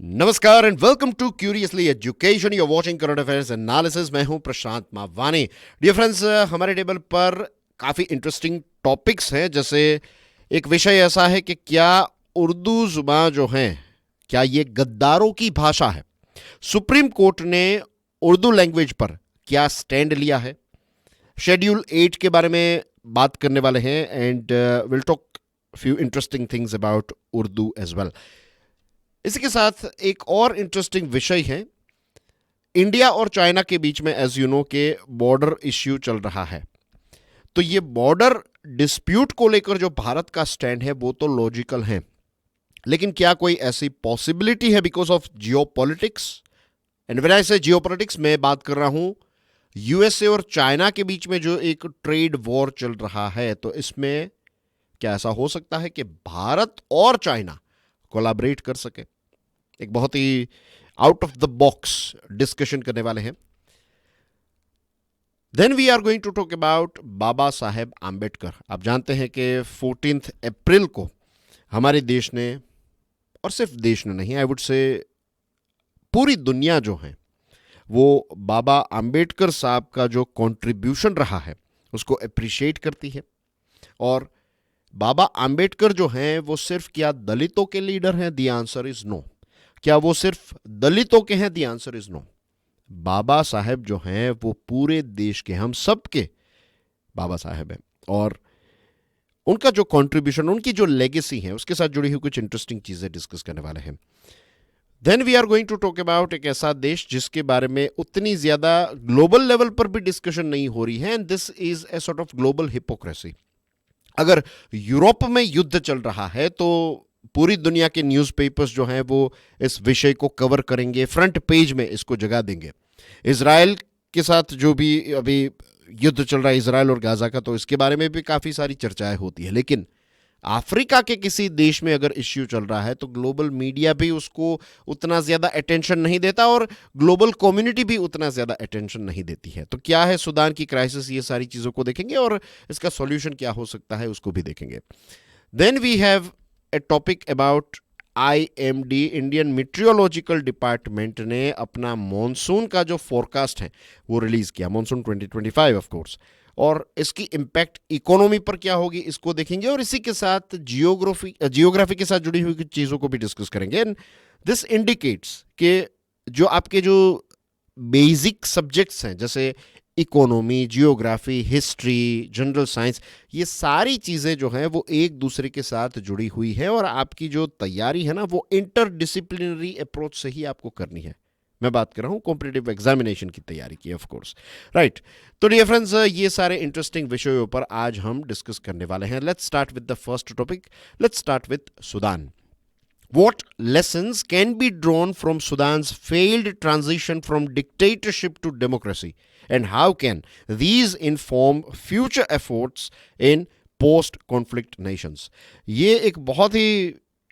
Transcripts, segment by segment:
नमस्कार and welcome to curiously education. You watching current affairs analysis. मैं हूं Prashant Mawani. Dear friends, हमारे टेबल पर काफ़ी इंटरेस्टिंग टॉपिक्स हैं। जैसे एक विषय ऐसा है कि क्या उर्दू जुबान जो है, क्या ये गद्दारों की भाषा है? सुप्रीम कोर्ट ने उर्दू लैंग्वेज पर क्या स्टैंड लिया है? शेड्यूल 8 के बारे में बात करने वाले हैं and will talk few interesting things about Urdu as well. इसी के साथ एक और इंटरेस्टिंग विषय है, इंडिया और चाइना के बीच में एज यू नो के बॉर्डर इश्यू चल रहा है। तो ये बॉर्डर डिस्प्यूट को लेकर जो भारत का स्टैंड है वो तो लॉजिकल है, लेकिन क्या कोई ऐसी पॉसिबिलिटी है because of geopolitics? And when I से जियोपॉलिटिक्स, मैं बात कर रहा हूं यूएसए और चाइना के बीच में जो एक ट्रेड वॉर चल रहा है। तो इसमें क्या ऐसा हो सकता है कि भारत और चाइना कोलैबोरेट कर सके? एक बहुत ही out of the box discussion करने वाले हैं। Then we are going to talk about Baba Saheb Ambedkar. आप जानते हैं कि 14 अप्रैल को हमारे देश ने, और सिर्फ देश ने नहीं, आई वुड से पूरी दुनिया जो है वो बाबा आम्बेडकर साहब का जो कंट्रीब्यूशन रहा है उसको अप्रिशिएट करती है। और बाबा आम्बेडकर जो हैं वो सिर्फ क्या दलितों के लीडर हैं? The answer is no. क्या वो सिर्फ दलितों के हैं? The answer is no. Baba Saheb जो हैं वो पूरे देश के, हम सब के बाबा साहेब हैं। और उनका जो कंट्रीब्यूशन, उनकी जो लेगेसी है, उसके साथ जुड़ी हुई कुछ इंटरेस्टिंग चीजें डिस्कस करने वाले हैं। Then we are going to talk about एक ऐसा देश जिसके बारे में उतनी ज्यादा ग्लोबल लेवल पर भी डिस्कशन नहीं हो रही है, and this is a sort of global hypocrisy. अगर यूरोप में युद्ध चल रहा है तो पूरी दुनिया के न्यूज़पेपर्स जो हैं वो इस विषय को कवर करेंगे, फ्रंट पेज में इसको जगह देंगे। इजराइल के साथ जो भी अभी युद्ध चल रहा है, इजराइल और गाजा का, तो इसके बारे में भी काफ़ी सारी चर्चाएं होती है। लेकिन अफ्रीका के किसी देश में अगर इश्यू चल रहा है तो ग्लोबल मीडिया भी उसको उतना ज़्यादा अटेंशन नहीं देता और ग्लोबल कम्युनिटी भी उतना ज़्यादा अटेंशन नहीं देती है। तो क्या है सूडान की क्राइसिस, ये सारी चीज़ों को देखेंगे और इसका सॉल्यूशन क्या हो सकता है उसको भी देखेंगे। Then we have a topic about IMD, Indian meteorological department ने अपना मॉनसून का जो फोरकास्ट है वो रिलीज किया, मॉनसून 2025 ऑफ कोर्स। और इसकी इम्पैक्ट इकोनॉमी पर क्या होगी इसको देखेंगे, और इसी के साथ जियोग्राफी के साथ जुड़ी हुई कुछ चीज़ों को भी डिस्कस करेंगे। एंड दिस इंडिकेट्स कि जो आपके जो बेसिक सब्जेक्ट्स हैं जैसे economy, geography, history, general science, ये सारी चीज़ें जो हैं वो एक दूसरे के साथ जुड़ी हुई है, और आपकी जो तैयारी है ना वो इंटरडिसिप्लिनरी अप्रोच से ही आपको करनी है। मैं बात कर रहा हूँ कॉम्पिटिटिव एग्जामिनेशन की तैयारी की, ऑफ कोर्स, राइट। तो डियर फ्रेंड्स, ये सारे इंटरेस्टिंग विषयों पर आज हम डिस्कस करने वाले हैं। Let's start with the first topic. Let's start with Sudan. What lessons can be drawn from Sudan's failed transition from dictatorship to democracy? And how can these inform future efforts in post-conflict nations? ये एक बहुत ही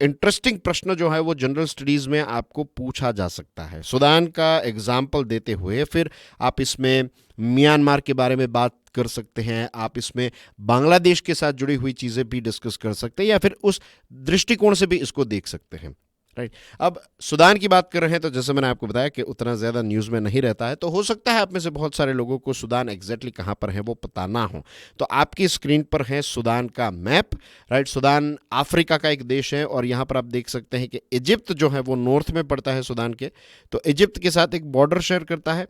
interesting प्रश्न जो है वो general studies में आपको पूछा जा सकता है। सूडान का एग्जाम्पल देते हुए फिर आप इसमें म्यांमार के बारे में बात कर सकते हैं, आप इसमें बांग्लादेश के साथ जुड़ी हुई चीज़ें भी डिस्कस कर सकते हैं, या फिर उस दृष्टिकोण से भी इसको देख सकते हैं, राइट। अब सूडान की बात कर रहे हैं तो जैसे मैंने आपको बताया कि उतना ज़्यादा न्यूज़ में नहीं रहता है, तो हो सकता है आप में से बहुत सारे लोगों को सूडान एग्जैक्टली कहाँ पर है वो पता ना हो। तो आपकी स्क्रीन पर है सूडान का मैप, राइट। सूडान अफ्रीका का एक देश है, और यहाँ पर आप देख सकते हैं कि इजिप्ट जो है वो नॉर्थ में पड़ता है सूडान के, तो इजिप्ट के साथ एक बॉर्डर शेयर करता है।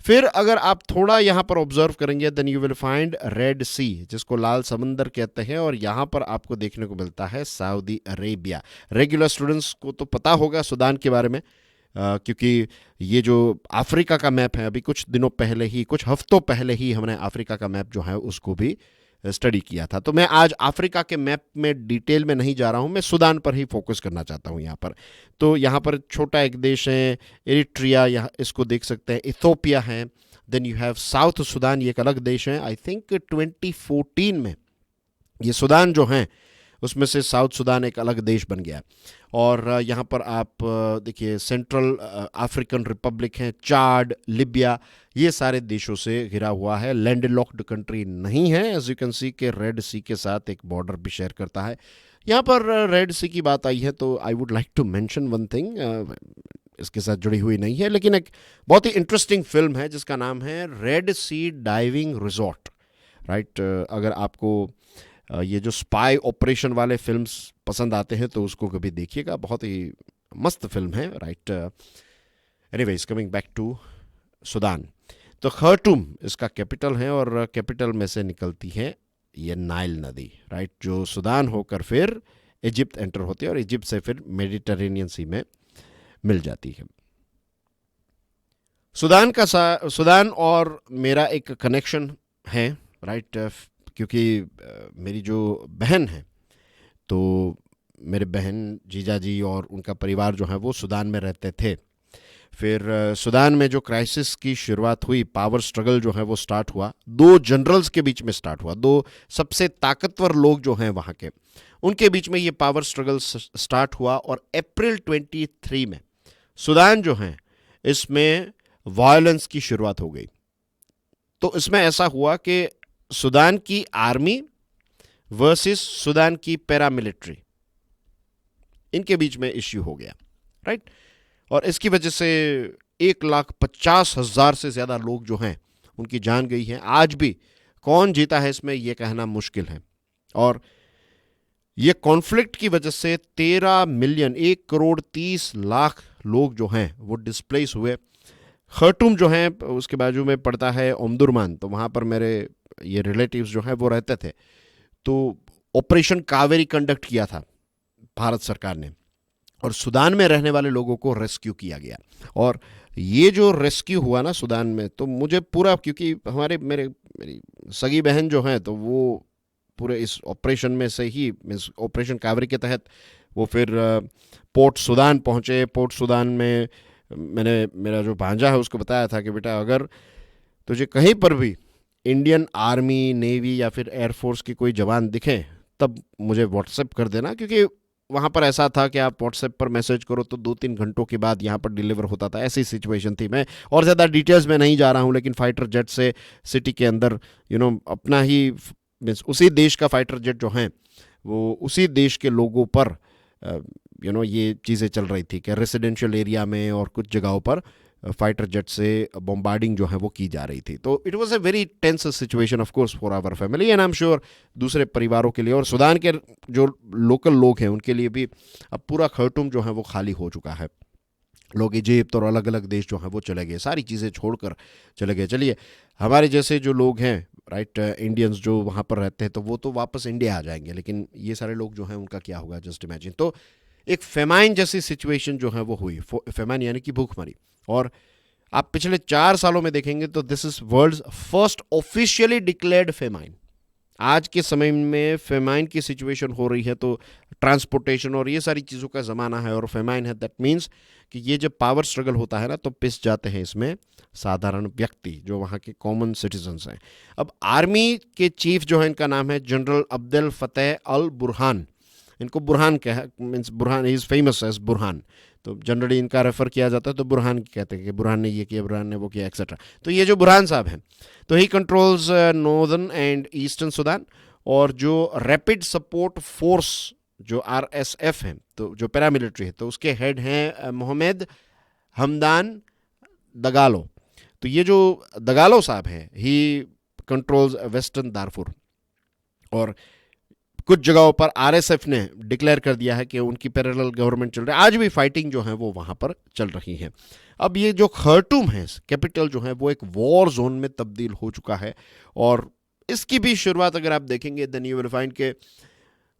फिर अगर आप थोड़ा यहाँ पर ऑब्जर्व करेंगे then you will find Red Sea, जिसको लाल समंदर कहते हैं, और यहाँ पर आपको देखने को मिलता है सऊदी अरेबिया। रेगुलर स्टूडेंट्स को तो पता होगा सूडान के बारे में, क्योंकि ये जो अफ्रीका का मैप है, अभी कुछ दिनों पहले ही, कुछ हफ्तों पहले ही हमने अफ्रीका का मैप जो है उसको भी स्टडी किया था। तो मैं आज अफ्रीका के मैप में डिटेल में नहीं जा रहा हूँ, मैं सूडान पर ही फोकस करना चाहता हूँ यहाँ पर। तो यहाँ पर छोटा एक देश है एरिट्रिया, यहाँ इसको देख सकते हैं, इथोपिया है। Then you have South Sudan, ये एक अलग देश है। आई थिंक 2014 में ये सूडान जो हैं उसमें से साउथ सूडान एक अलग देश बन गया। और यहाँ पर आप देखिए सेंट्रल अफ्रीकन रिपब्लिक है, चाड, लिबिया, ये सारे देशों से घिरा हुआ है। लैंड लॉक्ड कंट्री नहीं है, एज यू कैन सी के रेड सी के साथ एक बॉर्डर भी शेयर करता है। यहाँ पर रेड सी की बात आई है तो I would like to mention one thing, इसके साथ जुड़ी हुई नहीं है लेकिन एक बहुत ही इंटरेस्टिंग फिल्म है जिसका नाम है red sea diving resort, right. अगर आपको ये जो स्पाई ऑपरेशन वाले फिल्म्स पसंद आते हैं तो उसको कभी देखिएगा, बहुत ही मस्त फिल्म है, right. Anyways, coming back to Sudan, तो खर्टूम इसका कैपिटल है और कैपिटल में से निकलती है ये नाइल नदी, राइट, जो सूडान होकर फिर इजिप्ट एंटर होती है और इजिप्ट से फिर मेडिटरेनियन सी में मिल जाती है। सूडान और मेरा एक कनेक्शन है, राइट, क्योंकि मेरी जो बहन है तो मेरे बहन जीजा जी और उनका परिवार जो है वो सूडान में रहते थे। फिर सूडान में जो क्राइसिस की शुरुआत हुई, पावर स्ट्रगल जो है वो स्टार्ट हुआ, दो जनरल्स के बीच में स्टार्ट हुआ, दो सबसे ताकतवर लोग जो हैं वहाँ के, उनके बीच में ये पावर स्ट्रगल स्टार्ट हुआ और अप्रैल 23 में सूडान जो है इसमें वायलेंस की शुरुआत हो गई। तो इसमें ऐसा हुआ कि सूडान की आर्मी वर्सेस सूडान की पैरामिलिट्री, इनके बीच में इश्यू हो गया, राइट। और इसकी वजह से 1,50,000 से ज़्यादा लोग जो हैं उनकी जान गई है। आज भी कौन जीता है इसमें यह कहना मुश्किल है। और ये कॉन्फ्लिक्ट की वजह से 13 मिलियन 1,30,00,000 लोग जो हैं वो डिस्प्लेस हुए। खर्टूम जो है उसके बाजू में पड़ता है ओमदुरमान, तो वहाँ पर मेरे ये रिलेटिव्स जो हैं वो रहते थे। तो ऑपरेशन कावेरी कंडक्ट किया था भारत सरकार ने और सूडान में रहने वाले लोगों को रेस्क्यू किया गया। और ये जो रेस्क्यू हुआ ना सूडान में, तो मुझे पूरा, क्योंकि मेरी सगी बहन जो है तो वो पूरे इस ऑपरेशन में से ही, ऑपरेशन कावेरी के तहत वो फिर पोर्ट सूडान पहुँचे। पोर्ट सूडान में मैंने मेरा जो भांजा है उसको बताया था कि बेटा अगर तुझे कहीं पर भी इंडियन आर्मी, नेवी या फिर एयरफोर्स की कोई जवान दिखे तब मुझे व्हाट्सएप कर देना, क्योंकि वहाँ पर ऐसा था कि आप व्हाट्सएप पर मैसेज करो तो 2-3 घंटों के बाद यहाँ पर डिलीवर होता था, ऐसी सिचुएशन थी। मैं और ज़्यादा डिटेल्स में नहीं जा रहा हूँ, लेकिन फाइटर जेट से सिटी के अंदर अपना ही मीन्स उसी देश का फाइटर जेट जो हैं वो उसी देश के लोगों पर ये चीज़ें चल रही थी कि रेसिडेंशियल एरिया में और कुछ जगहों पर फाइटर जेट से बॉम्बार्डिंग जो है वो की जा रही थी। तो it was a very tense situation of course for our family and I am sure दूसरे परिवारों के लिए, और सूडान के जो लोकल लोग हैं उनके लिए भी अब पूरा खर्टूम जो है वो खाली हो चुका है। लोग इजिप्ट और अलग अलग देश जो हैं वो चले गए, सारी चीज़ें छोड़कर चले गए। चलिए, हमारे जैसे जो लोग हैं, राइट, इंडियंस जो वहाँ पर रहते हैं तो वो तो वापस इंडिया आ जाएंगे, लेकिन ये सारे लोग जो हैं उनका क्या होगा, जस्ट इमेजिन। तो एक फेमाइन जैसी सिचुएशन जो है वो हुई, फेमाइन यानी कि भूखमरी। और आप पिछले 4 सालों में देखेंगे तो this is world's first officially declared famine. आज के समय में फेमाइन की सिचुएशन हो रही है तो ट्रांसपोर्टेशन और ये सारी चीज़ों का ज़माना है और फेमाइन है, दैट मीन्स कि ये जब पावर स्ट्रगल होता है ना तो पिस जाते हैं इसमें साधारण व्यक्ति जो वहाँ के कॉमन सिटीजन्स हैं। अब आर्मी के चीफ जो है, इनका नाम है General Abdel Fattah al Burhan. इनको बुरहान कहा, means Burhan, he is famous as Burhan, तो जनरली इनका रेफर किया जाता है तो बुरहान कहते हैं कि बुरहान ने ये किया, बुरहान ने वो किया, एक्सेट्रा। तो ये जो बुरहान साहब हैं तो ही controls northern and eastern Sudan, और जो रैपिड सपोर्ट फोर्स जो RSF हैं, तो जो पैरामिलिट्री है, तो उसके हेड हैं मोहम्मद हमदान दगालो। तो ये जो दगालो साहब हैं ही कंट्रोल्स वेस्टर्न दारफुर, और कुछ जगहों पर RSF ने डिक्लेयर कर दिया है कि उनकी पैरेलल गवर्नमेंट चल रही है। आज भी फाइटिंग जो है वो वहाँ पर चल रही है। अब ये जो खर्टूम है कैपिटल जो है वो एक वॉर जोन में तब्दील हो चुका है, और इसकी भी शुरुआत अगर आप देखेंगे देन यू विल फाइंड के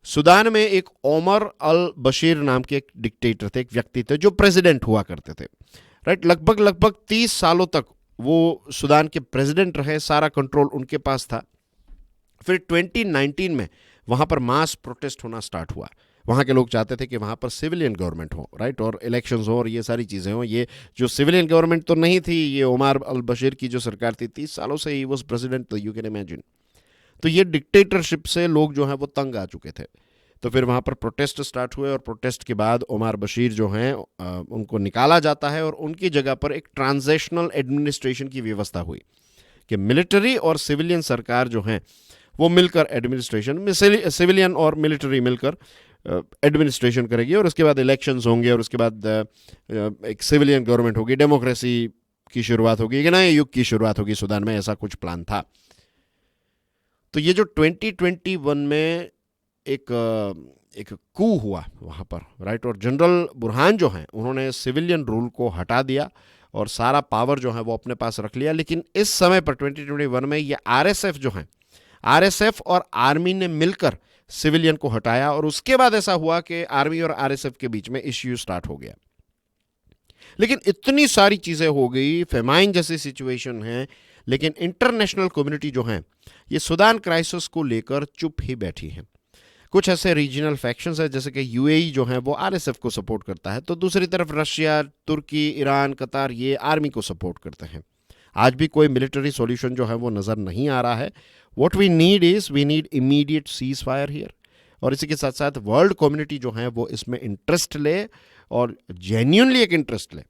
सूडान में एक ओमर अल बशीर नाम के एक डिक्टेटर थे, एक व्यक्ति थे जो प्रेसिडेंट हुआ करते थे, राइट। लगभग 30 सालों तक वो सूडान के प्रेसिडेंट रहे, सारा कंट्रोल उनके पास था। फिर 2019 में वहाँ पर मास प्रोटेस्ट होना स्टार्ट हुआ। वहाँ के लोग चाहते थे कि वहाँ पर सिविलियन गवर्नमेंट हो, राइट, और इलेक्शंस हो और ये सारी चीज़ें हो। ये जो सिविलियन गवर्नमेंट तो नहीं थी, ये ओमर अल बशीर की जो सरकार थी 30 सालों से ही वॉज प्रेसिडेंट, तो यू कैन इमेजिन। तो ये डिक्टेटरशिप से लोग जो हैं वो तंग आ चुके थे। तो फिर वहाँ पर प्रोटेस्ट स्टार्ट हुए और प्रोटेस्ट के बाद ओमर बशीर जो हैं उनको निकाला जाता है और उनकी जगह पर एक ट्रांजिशनल एडमिनिस्ट्रेशन की व्यवस्था हुई कि मिलिट्री और सिविलियन सरकार जो हैं वो मिलकर एडमिनिस्ट्रेशन में, सिविलियन और मिलिट्री मिलकर एडमिनिस्ट्रेशन करेगी और उसके बाद इलेक्शंस होंगे और उसके बाद एक सिविलियन गवर्नमेंट होगी, डेमोक्रेसी की शुरुआत होगी, एक नए युग की शुरुआत होगी सूडान में, ऐसा कुछ प्लान था। तो ये जो 2021 में एक कू हुआ वहाँ पर, राइट, और जनरल बुरहान जो हैं उन्होंने सिविलियन रूल को हटा दिया और सारा पावर जो है वो अपने पास रख लिया। लेकिन इस समय पर 2021 में ये आरएसएफ जो है, आरएसएफ और आर्मी ने मिलकर सिविलियन को हटाया और उसके बाद ऐसा हुआ कि आर्मी और आरएसएफ के बीच में इश्यू स्टार्ट हो गया। लेकिन इतनी सारी चीजें हो गई, फेमाइन जैसी सिचुएशन है, लेकिन इंटरनेशनल कम्युनिटी जो है ये सूडान क्राइसिस को लेकर चुप ही बैठी है। कुछ ऐसे रीजनल फैक्शंस है जैसे कि यूएई जो है वो आरएसएफ को सपोर्ट करता है, तो दूसरी तरफ रशिया, तुर्की, ईरान, कतार ये आर्मी को सपोर्ट करते हैं। आज भी कोई मिलिट्री सॉल्यूशन जो है वो नज़र नहीं आ रहा है। What we need immediate cease fire here, और इसी के साथ साथ वर्ल्ड कम्युनिटी जो है वो इसमें इंटरेस्ट ले और जेन्युइनली एक इंटरेस्ट ले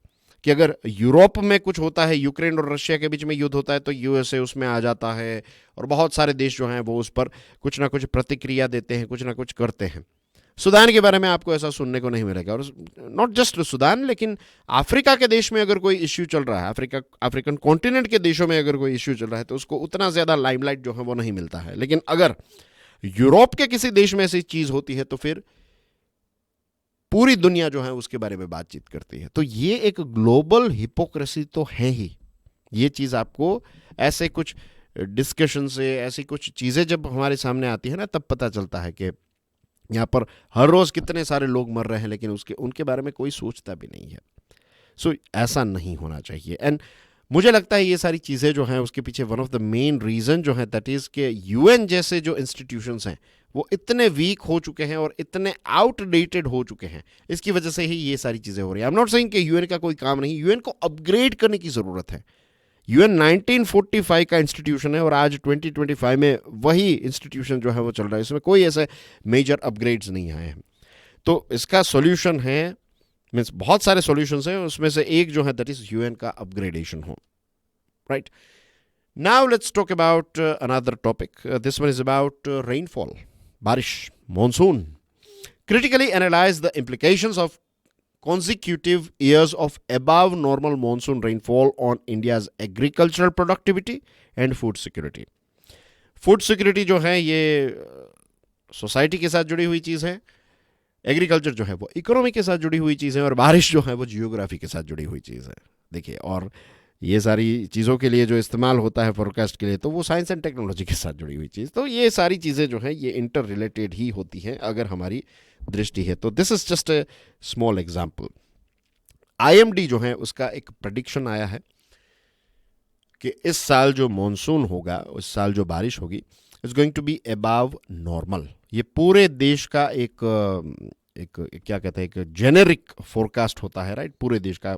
कि अगर यूरोप में कुछ होता है, यूक्रेन और रशिया के बीच में युद्ध होता है, तो यूएसए उसमें आ जाता है और बहुत सारे देश जो हैं वो उस पर कुछ ना कुछ प्रतिक्रिया देते हैं, कुछ ना कुछ करते हैं। सूडान के बारे में आपको ऐसा सुनने को नहीं मिलेगा, और नॉट जस्ट सूडान, लेकिन अफ्रीका के देश में अगर कोई इश्यू चल रहा है, अफ्रीकन कॉन्टिनेंट के देशों में अगर कोई इश्यू चल रहा है तो उसको उतना ज़्यादा लाइमलाइट जो है वो नहीं मिलता है। लेकिन अगर यूरोप के किसी देश में ऐसी चीज़ होती है तो फिर पूरी दुनिया जो है उसके बारे में बातचीत करती है। तो ये एक ग्लोबल हिपोक्रेसी तो है ही। ये चीज़ आपको ऐसे कुछ डिस्कशन से, ऐसी कुछ चीज़ें जब हमारे सामने आती है ना, तब पता चलता है कि यहाँ पर हर रोज़ कितने सारे लोग मर रहे हैं लेकिन उनके बारे में कोई सोचता भी नहीं है। सो ऐसा नहीं होना चाहिए। एंड मुझे लगता है ये सारी चीज़ें जो हैं उसके पीछे one of the main reason जो है दैट इज़ के यूएन जैसे जो इंस्टीट्यूशंस हैं वो इतने वीक हो चुके हैं और इतने आउटडेटेड हो चुके हैं, इसकी वजह से ही ये सारी चीज़ें हो रही हैं। आई एम नॉट सेइंग कि यूएन का कोई काम नहीं, यूएन को अपग्रेड करने की ज़रूरत है। यूएन 1945 का इंस्टीट्यूशन है और आज 2025 में वही इंस्टीट्यूशन जो है वो चल रहा है, इसमें कोई ऐसे मेजर अपग्रेड्स नहीं आए हैं। तो इसका सॉल्यूशन है, मीन्स बहुत सारे सॉल्यूशंस हैं, उसमें से एक जो है दैट इज यूएन का अपग्रेडेशन हो, right. Now let's talk about another topic. This one is about rainfall, बारिश, monsoon. Critically analyze the implications of consecutive years of above normal monsoon rainfall on India's agricultural productivity and food security. Food security जो है ये society के साथ जुड़ी हुई चीज़ है, agriculture जो है वो इकोनॉमी के साथ जुड़ी हुई चीज़ है, और बारिश जो है वो जियोग्राफी के साथ जुड़ी हुई चीज़ है। देखिए, और ये सारी चीज़ों के लिए जो इस्तेमाल होता है फोरकास्ट के लिए, तो वो साइंस एंड टेक्नोलॉजी के साथ जुड़ी हुई चीज़। तो ये सारी चीज़ें जो हैं ये इंटर रिलेटेड ही होती हैं अगर हमारी दृष्टि है तो। This is just a small example. IMD जो है उसका एक प्रेडिक्शन आया है कि इस साल जो मॉनसून होगा, उस साल जो बारिश होगी, is going to be above normal. ये पूरे देश का एक क्या कहते हैं, एक जेनेरिक फोरकास्ट होता है, राइट, पूरे देश का।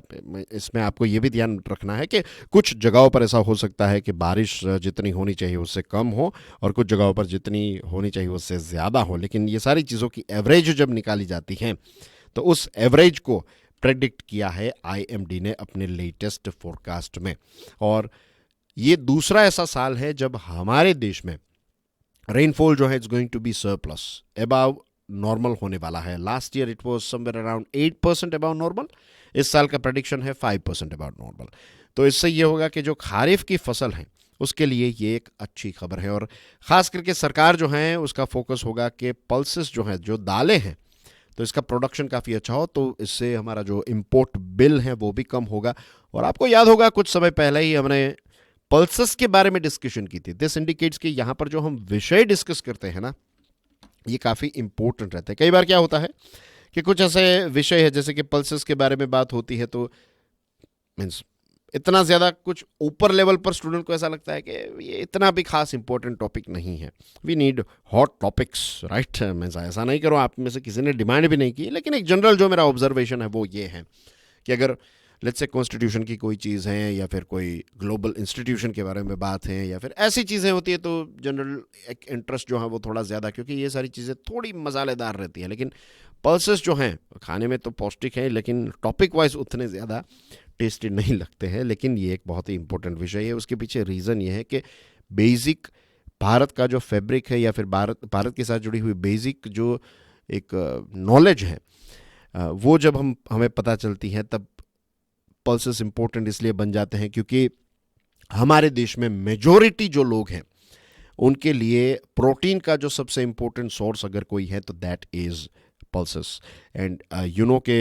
इसमें आपको ये भी ध्यान रखना है कि कुछ जगहों पर ऐसा हो सकता है कि बारिश जितनी होनी चाहिए उससे कम हो और कुछ जगहों पर जितनी होनी चाहिए उससे ज़्यादा हो। लेकिन ये सारी चीज़ों की एवरेज जब निकाली जाती हैं तो उस एवरेज को प्रेडिक्ट किया है आईएमडी ने अपने लेटेस्ट फोरकास्ट में। और ये दूसरा ऐसा साल है जब हमारे देश में रेनफॉल जो है it's going to be surplus, above normal होने वाला है। Last year it was somewhere around 8% above normal, इस साल का प्रेडिक्शन है 5% अबव नॉर्मल। तो इससे ये होगा कि जो खारिफ की फसल है उसके लिए ये एक अच्छी खबर है। और ख़ास करके सरकार जो है उसका फोकस होगा कि पल्सेस जो हैं, जो दालें हैं, तो इसका प्रोडक्शन काफ़ी अच्छा हो, तो इससे हमारा जो इम्पोर्ट बिल है वो भी कम होगा। और आपको याद होगा कुछ समय पहले ही हमने पल्सेस के बारे में डिस्कशन की थी। दिस इंडिकेट्स कि यहाँ पर जो हम विषय डिस्कस करते हैं ना, ये काफ़ी इंपॉर्टेंट रहता है। कई बार क्या होता है कि कुछ ऐसे विषय है जैसे कि पल्सेस के बारे में बात होती है तो मीन्स इतना ज़्यादा कुछ ऊपर लेवल पर स्टूडेंट को ऐसा लगता है कि ये इतना भी खास इंपॉर्टेंट टॉपिक नहीं है। We need hot topics, right. मैं ऐसा नहीं करूँ, आप में से किसी ने डिमांड भी नहीं की, लेकिन एक जनरल जो मेरा ऑब्जर्वेशन है वो ये है कि अगर लेट्स से कॉन्स्टिट्यूशन की कोई चीज़ है या फिर कोई ग्लोबल इंस्टीट्यूशन के बारे में बात है या फिर ऐसी चीज़ें होती है तो जनरल एक इंटरेस्ट जो है वो थोड़ा ज़्यादा, क्योंकि ये सारी चीज़ें थोड़ी मसालेदार रहती है। लेकिन पल्सेस जो हैं खाने में तो पौष्टिक है लेकिन टॉपिक वाइज उतने ज़्यादा टेस्टी नहीं लगते हैं। लेकिन ये एक बहुत ही इंपॉर्टेंट विषय है। उसके पीछे रीज़न ये है कि बेसिक भारत का जो फैब्रिक है या फिर भारत के साथ जुड़ी हुई बेसिक जो एक नॉलेज है, वो जब हमें पता चलती है तब पल्सेस इंपॉर्टेंट इसलिए बन जाते हैं क्योंकि हमारे देश में मेजॉरिटी जो लोग हैं उनके लिए प्रोटीन का जो सबसे इंपॉर्टेंट सोर्स अगर कोई है तो that is pulses. And you know के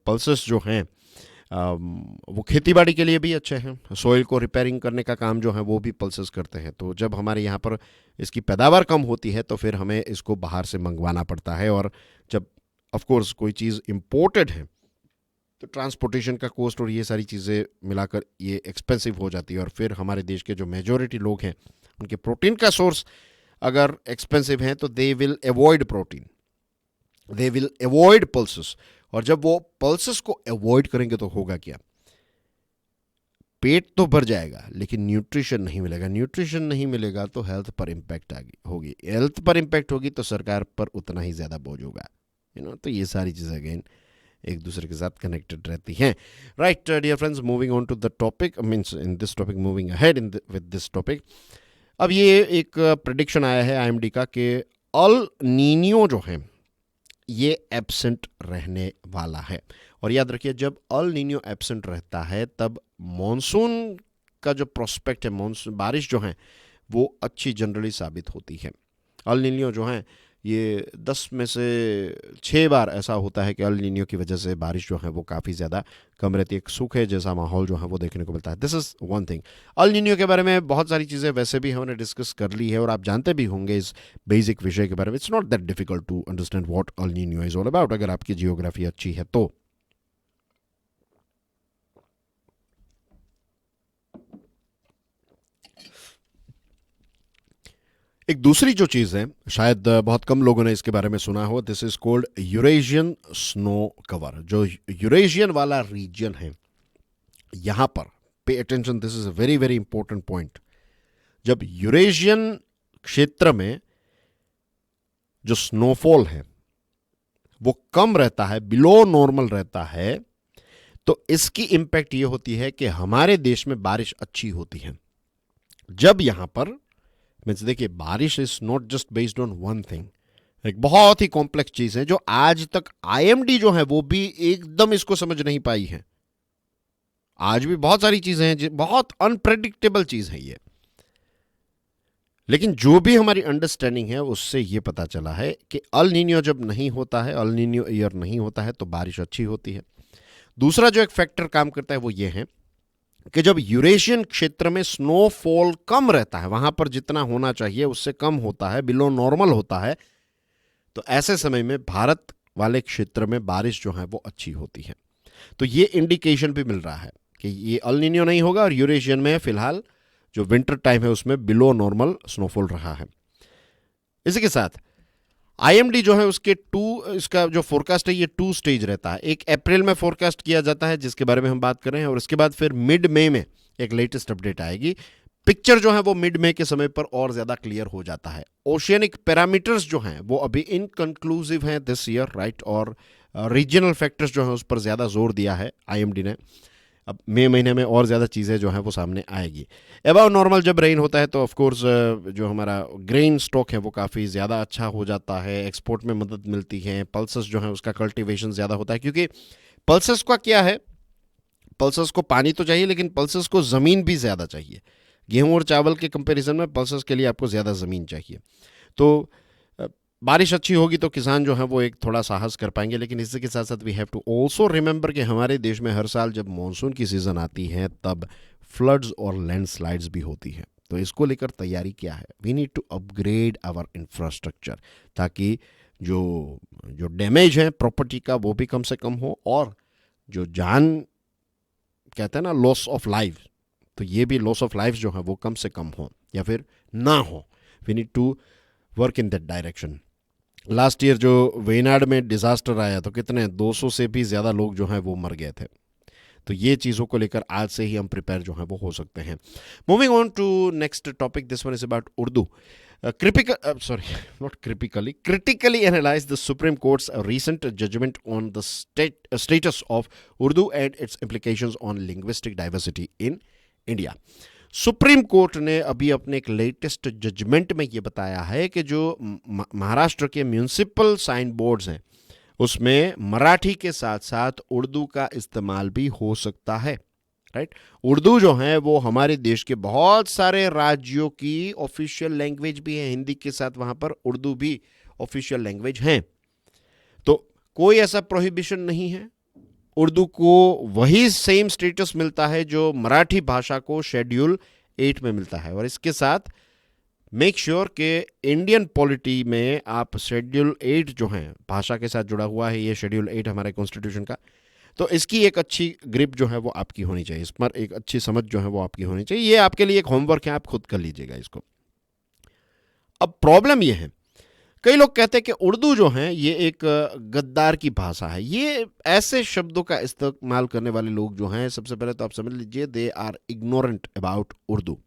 पल्सेस जो हैं वो खेतीबाड़ी के लिए भी अच्छे हैं, सोइल को रिपेयरिंग करने का काम जो है वो भी पल्सेस करते हैं। तो जब हमारे यहाँ पर इसकी पैदावार कम होती है तो फिर हमें इसको बाहर से मंगवाना पड़ता है, और जब ऑफ कोर्स कोई चीज़ इम्पोर्टेड है तो ट्रांसपोर्टेशन का कॉस्ट और ये सारी चीज़ें मिलाकर ये एक्सपेंसिव हो जाती है, और फिर हमारे देश के जो मेजॉरिटी लोग हैं उनके प्रोटीन का सोर्स अगर एक्सपेंसिव है तो they will avoid protein, they will avoid pulses. और जब वो पल्सेस को अवॉइड करेंगे तो होगा क्या, पेट तो भर जाएगा लेकिन न्यूट्रिशन नहीं मिलेगा, न्यूट्रिशन नहीं मिलेगा तो हेल्थ पर इम्पैक्ट होगी, हेल्थ पर इम्पैक्ट होगी तो सरकार पर उतना ही ज़्यादा बोझ होगा, तो ये सारी चीज़ें अगेन एक दूसरे के साथ कनेक्टेड रहती हैं। Right dear friends, moving on to the topic, means in this topic, moving ahead with this topic. अब ये एक प्रेडिक्शन आया है आईएमडी का कि अल नीनियो जो है ये एब्सेंट रहने वाला है। और याद रखिए जब अल नीनियो एब्सेंट रहता है तब मॉनसून का जो प्रोस्पेक्ट है, मॉनसून बारिश जो है वो अच्छी जनरली साबित होती है। अल नीनियो जो है ये 10 में से 6 बार ऐसा होता है कि अल नीनियो की वजह से बारिश जो है वो काफ़ी ज़्यादा कम रहती है, एक सूखे जैसा माहौल जो है वो देखने को मिलता है। This is one thing. El Nino के बारे में बहुत सारी चीज़ें वैसे भी हमने डिस्कस कर ली है और आप जानते भी होंगे इस बेसिक विषय के बारे में। It's not that difficult to understand what El Nino is all about, अगर आपकी जियोग्राफी अच्छी है तो। एक दूसरी जो चीज़ है, शायद बहुत कम लोगों ने इसके बारे में सुना हो, this is called Eurasian snow cover. जो यूरेशियन वाला रीजन है यहाँ पर, pay attention, this is a very very important point. जब यूरेशियन क्षेत्र में जो स्नोफॉल है वो कम रहता है, बिलो नॉर्मल रहता है, तो इसकी इंपैक्ट ये होती है कि हमारे देश में बारिश अच्छी होती है। जब यहां पर मीन्स देखिए, बारिश is not just based on one thing, एक बहुत ही कॉम्प्लेक्स चीज है जो आज तक आईएमडी जो है वो भी एकदम इसको समझ नहीं पाई है। आज भी बहुत सारी चीजें हैं, बहुत अनप्रेडिक्टेबल चीज है ये, लेकिन जो भी हमारी अंडरस्टैंडिंग है उससे ये पता चला है कि अल नीनियो जब नहीं होता है, अल नीनियो ईयर नहीं होता है तो बारिश अच्छी होती है। दूसरा जो एक फैक्टर काम करता है वो ये है कि जब यूरेशियन क्षेत्र में स्नोफॉल कम रहता है, वहां पर जितना होना चाहिए उससे कम होता है, बिलो नॉर्मल होता है, तो ऐसे समय में भारत वाले क्षेत्र में बारिश जो है वो अच्छी होती है। तो ये इंडिकेशन भी मिल रहा है कि ये अल नीनियो नहीं होगा और यूरेशियन में फिलहाल जो विंटर टाइम है उसमें बिलो नॉर्मल स्नोफॉल रहा है। इसी के साथ आईएमडी जो है उसके इसका जो फोरकास्ट है ये 2 स्टेज रहता है। एक अप्रैल में फोरकास्ट किया जाता है जिसके बारे में हम बात कर रहे हैं, और उसके बाद फिर मिड मई में एक लेटेस्ट अपडेट आएगी। पिक्चर जो है वो मिड मई के समय पर और ज्यादा क्लियर हो जाता है। ओशियनिक पैरामीटर्स जो हैं वो अभी इनकंक्लूसिव हैं दिस ईयर, राइट, और रीजनल फैक्टर्स जो हैं उस पर ज्यादा जोर दिया है आईएमडी ने। अब मई महीने में और ज़्यादा चीज़ें जो हैं वो सामने आएगी। अबव नॉर्मल जब रेन होता है तो ऑफ कोर्स जो हमारा ग्रेन स्टॉक है वो काफ़ी ज़्यादा अच्छा हो जाता है, एक्सपोर्ट में मदद मिलती है, पल्सेस जो है उसका कल्टीवेशन ज़्यादा होता है, क्योंकि पल्सेस का क्या है, पल्सेस को पानी तो चाहिए लेकिन पल्सेस को ज़मीन भी ज़्यादा चाहिए। गेहूँ और चावल के कंपेरिजन में पल्सेस के लिए आपको ज़्यादा ज़मीन चाहिए। तो बारिश अच्छी होगी तो किसान जो है वो एक थोड़ा साहस कर पाएंगे, लेकिन इसी के साथ साथ we have to also remember कि हमारे देश में हर साल जब मानसून की सीज़न आती है तब फ्लड्स और लैंडस्लाइड्स भी होती है। तो इसको लेकर तैयारी क्या है, we need to upgrade our infrastructure, ताकि जो डैमेज है प्रॉपर्टी का वो भी कम से कम हो, और जो जान कहते हैं ना लॉस ऑफ लाइफ, तो ये भी लॉस ऑफ लाइफ जो है वो कम से कम हो या फिर ना हो। We need to work in that direction. Last year जो वेनाड में डिजास्टर आया तो कितने 200 से भी ज़्यादा लोग जो हैं वो मर गए थे। तो ये चीज़ों को लेकर आज से ही हम प्रिपेयर जो है वो हो सकते हैं। Moving on to next topic, this one is about Urdu. critically analyze the Supreme Court's recent judgment on the status of Urdu and its implications on linguistic diversity in India. Supreme court ने अभी अपने एक latest judgement में ये बताया है कि जो महाराष्ट्र के म्यूनिसिपल साइन बोर्ड्स हैं उसमें मराठी के साथ साथ उर्दू का इस्तेमाल भी हो सकता है, राइट। उर्दू जो है वो हमारे देश के बहुत सारे राज्यों की ऑफिशियल लैंग्वेज भी है, हिंदी के साथ वहां पर उर्दू भी ऑफिशियल लैंग्वेज है। तो कोई ऐसा प्रोहिबिशन नहीं है, उर्दू को वही सेम स्टेटस मिलता है जो मराठी भाषा को शेड्यूल 8 में मिलता है। और इसके साथ मेक श्योर कि इंडियन पॉलिटी में आप शेड्यूल 8 जो है भाषा के साथ जुड़ा हुआ है, ये शेड्यूल 8 हमारे कॉन्स्टिट्यूशन का, तो इसकी एक अच्छी ग्रिप जो है वो आपकी होनी चाहिए, इस पर एक अच्छी समझ जो है वो आपकी होनी चाहिए। ये आपके लिए एक होमवर्क है, आप खुद कर लीजिएगा इसको। अब प्रॉब्लम ये है, कई लोग कहते हैं कि उर्दू जो है ये एक गद्दार की भाषा है। ये ऐसे शब्दों का इस्तेमाल करने वाले लोग जो हैं, सबसे पहले तो आप समझ लीजिए they are ignorant about Urdu.